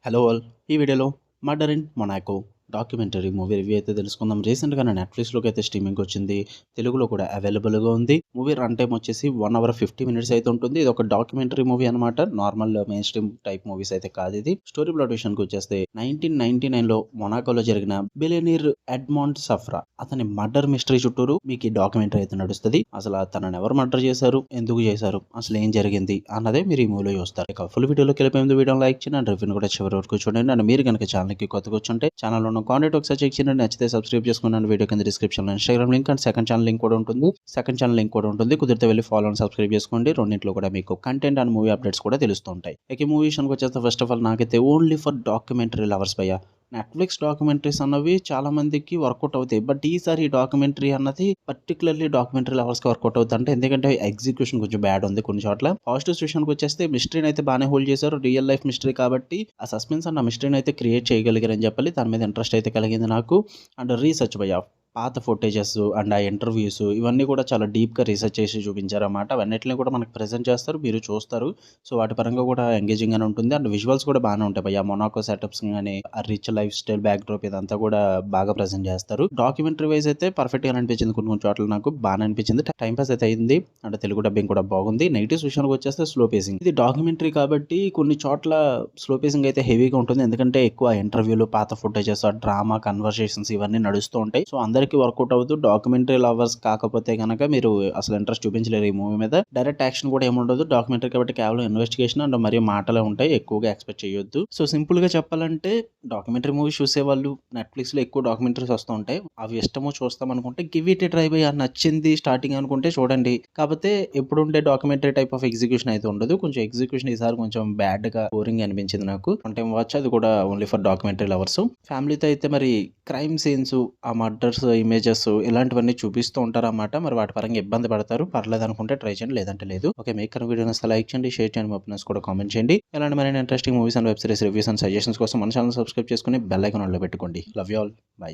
Hello all. ఈ వీడియోలో murder in Monaco documentary movie review అయితే తెలుసుకుందాం. రీసెంట్‌గానే నెట్‌ఫ్లిక్స్‌లోకి అయితే స్ట్రీమింగ్‌కి వచ్చింది. తెలుగులో కూడా అవైలబుల్‌గా ఉంది. మూవీ రన్ టైమ్ వచ్చేసి 1 అవర్ 50 మినిట్స్ అయితే ఉంటుంది. ఇది ఒక డాక్యుమెంటరీ మూవీ అనమాట. Normal main stream type movies అయితే కాదు ఇది. స్టోరీ ప్లాట్ విషయానికి వచ్చేస్తే 1999లో మొనాకోలో జరిగిన బిలియనీర్ ఎడ్మండ్ సఫ్రా అతని మర్డర్ మిస్టరీ చుట్టూరు మీకు ఈ డాక్యుమెంటరీ అయితే నడుస్తది. అసలు తనని ఎవరు మర్డర్ చేశారు? ఎందుకు చేశారు? అసలు ఏం జరిగింది? అన్నదే మీరు ఈ మూవీలో చూస్తారు. ఇక ఫుల్ వీడియోలోకి వెళ్ళిపోయే ముందు వీడియోని లైక్ చేయండి అండ్ రివ్యూని కూడా చివరి వరకు చూడండి. అండ్ మీరు కనుక ఛానల్‌కి కొత్తగా వచ్చుంటే ఛానల్‌లో ఉన్న కాంటెంట్ ఒకసారి చెక్ చేయండి. నచ్చితే సబ్స్క్రైబ్ చేసుకోండి. వీడియో కింద డిస్క్రిప్షన్‌లో Instagram link and second channel link కూడా ఉంటుంది. కుదిరితే వెళ్ళి ఫాలో అండ్ సబ్స్క్రైబ్ చేసుకోండి. రెండింటిలో కూడా మీకు కంటెంట్ అండ్ మూవీ అప్డేట్స్ కూడా తెలుస్తూ ఉంటాయి. ఇక ఈ మూవీ విషయానికి వచ్చేస్తే ఫస్ట్ ఆఫ్ ఆల్ నాకైతే ఓన్లీ ఫర్ డాక్యుమెంటరీ లవర్స్ భయ్యా. నెట్‌ఫ్లిక్స్ డాక్యుమెంటరీస్ అన్నవి చాలా మందికి వర్కౌట్ అవుతాయి. బట్ ఈసారి ఈ డాక్యుమెంటరీ అన్నది పర్టిక్యులర్లీ డాక్యుమెంటరీ లవర్స్‌కి వర్కౌట్ అవుతుంది. అంటే ఎందుకంటే ఎగ్జిక్యూషన్ కొంచెం బ్యాడ్ ఉంది కొన్ని చోట్ల. పాజిటివ్స్ విషయానికి వచ్చేస్తే మిస్టరీని అయితే బాగానే హోల్డ్ చేశారు. రియల్ లైఫ్ మిస్టరీ కాబట్టి ఆ సస్పెన్స్ అండ్ ఆ మిస్టరీని అయితే క్రియేట్ చేయగలిగారని చెప్పాలి. దాని మీద ఇంట్రెస్ట్ అయితే కలిగింది నాకు. అండ్ రీసెర్చ్ భయ్యా, పాత ఫుటేజెస్ అండ్ ఆ ఇంటర్వ్యూస్ ఇవన్నీ కూడా చాలా డీప్‌గా రీసెర్చ్ చేసి చూపించారన్నమాట. అవన్నిటిని కూడా మనకు ప్రెజెంట్ చేస్తారు. మీరు చూస్తారు. సో, వాటి పరంగా కూడా ఎంగేజింగ్‌గానే ఉంటుంది. అండ్ విజువల్స్ కూడా బాగానే ఉంటాయి భయ్యా. మొనాకో సెటప్స్ గాని, ఆ rich life style back drop ఇదంతా కూడా బాగా ప్రెజెంట్ చేస్తారు. డాక్యుమెంటరీ వైస్ అయితే పర్ఫెక్ట్‌గానే అనిపించింది. కొన్ని కొన్ని చోట్ల నాకు బాగానే అనిపించింది. టైమ్ పాస్ అయితే అయింది. అండ్ తెలుగు డబ్బింగ్ కూడా బాగుంది. నెగెటివ్స్ విషయానికి వచ్చేస్తే స్లో పేసింగ్. ఇది డాక్యుమెంటరీ కాబట్టి కొన్ని చోట్ల స్లో పేసింగ్ అయితే హెవీగా ఉంటుంది. ఎందుకంటే ఎక్కువ ఇంటర్వ్యూలు, పాత ఫుటేజెస్, ఆ డ్రామా, కన్వర్సేషన్స్ ఇవన్నీ నడుస్తూ ఉంటాయి. సో, అందరికీ వర్కౌట్ అవ్వదు. డాక్యుమెంటరీ లవర్స్ కాకపోతే గనక మీరు అసలు ఇంట్రెస్ట్ చూపించలేరు ఈ మూవీ మీద. డైరెక్ట్ యాక్షన్ కూడా ఏముండదు. డాక్యుమెంటరీ కాబట్టి కేవలం ఇన్వెస్టిగేషన్ అండ్ మరియు మాటలే ఉంటాయి. ఎక్కువగా ఎక్స్‌పెక్ట్ చేయొద్దు. సో, సింపుల్‌గా చెప్పాలంటే డాక్యుమెంటరీ మూవీస్ చూసేవాళ్ళు నెట్‌ఫ్లిక్స్‌లో ఎక్కువ డాక్యుమెంటరీస్ వస్తూ ఉంటాయి. అవి ఇష్టమో చూస్తాం అనుకుంటే గివ్ ఇట్ ఎ ట్రై భయ్యా. నచ్చింది స్టార్టింగ్ అనుకుంటే చూడండి. కాకపోతే ఎప్పుడుండే డాక్యుమెంటరీ టైప్ ఆఫ్ ఎగ్జిక్యూషన్ అయితే ఉండదు. కొంచెం ఎగ్జిక్యూషన్ ఈసారి కొంచెం బ్యాడ్‌గా, బోరింగ్‌గా అనిపించింది నాకు. One time watch. అది కూడా ఓన్లీ ఫర్ డాక్యుమెంటరీ లవర్స్. ఫ్యామిలీతో అయితే మరి క్రైమ్ సీన్స్, ఆ మర్డర్స్ ఇమేజెస్ ఇలాంటివన్నీ చూపిస్తూ ఉంటారన్నమాట. మరి వాటి పరంగా ఇబ్బంది పడతారు. పర్లేదనుకుంటే ట్రై చేయండి. లేదంటే లేదు. ఓకే, మీకు కనుక వీడియో నచ్చితే లైక్ చేయండి, షేర్ చేయండి, మీ ఒపీనియన్స్ కూడా కామెంట్ చేయండి. ఇలాంటి మరిన్ని interesting movies and web series reviews and suggestions కోసం మన ఛానల్ సబ్స్క్రైబ్ చేసుకొని బెల్ ఐకాన్ ఆన్‌లో పెట్టుకోండి. Love you all. బై.